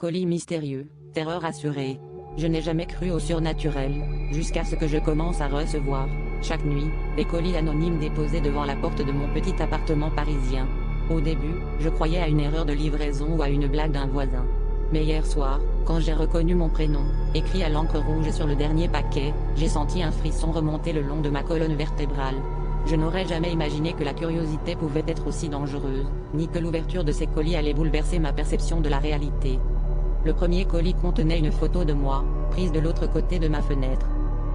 Colis mystérieux, terreur assurée. Je n'ai jamais cru au surnaturel, jusqu'à ce que je commence à recevoir, chaque nuit, des colis anonymes déposés devant la porte de mon petit appartement parisien. Au début, je croyais à une erreur de livraison ou à une blague d'un voisin. Mais hier soir, quand j'ai reconnu mon prénom, écrit à l'encre rouge sur le dernier paquet, j'ai senti un frisson remonter le long de ma colonne vertébrale. Je n'aurais jamais imaginé que la curiosité pouvait être aussi dangereuse, ni que l'ouverture de ces colis allait bouleverser ma perception de la réalité. Le premier colis contenait une photo de moi, prise de l'autre côté de ma fenêtre.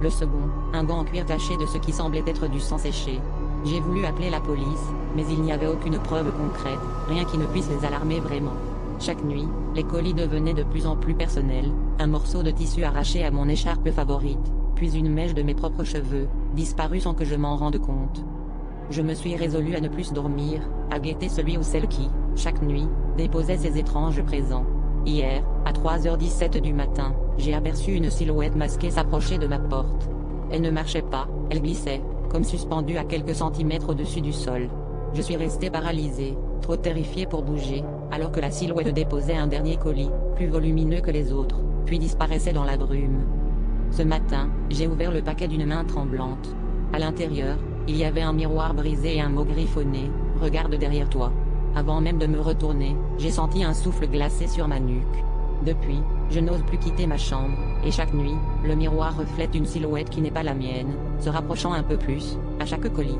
Le second, un gant en cuir taché de ce qui semblait être du sang séché. J'ai voulu appeler la police, mais il n'y avait aucune preuve concrète, rien qui ne puisse les alarmer vraiment. Chaque nuit, les colis devenaient de plus en plus personnels, un morceau de tissu arraché à mon écharpe favorite, puis une mèche de mes propres cheveux, disparue sans que je m'en rende compte. Je me suis résolu à ne plus dormir, à guetter celui ou celle qui, chaque nuit, déposait ces étranges présents. Hier, à 3h17 du matin, j'ai aperçu une silhouette masquée s'approcher de ma porte. Elle ne marchait pas, elle glissait, comme suspendue à quelques centimètres au-dessus du sol. Je suis resté paralysé, trop terrifié pour bouger, alors que la silhouette déposait un dernier colis, plus volumineux que les autres, puis disparaissait dans la brume. Ce matin, j'ai ouvert le paquet d'une main tremblante. À l'intérieur, il y avait un miroir brisé et un mot griffonné, « Regarde derrière toi ». Avant même de me retourner, j'ai senti un souffle glacé sur ma nuque. Depuis, je n'ose plus quitter ma chambre, et chaque nuit, le miroir reflète une silhouette qui n'est pas la mienne, se rapprochant un peu plus, à chaque colis.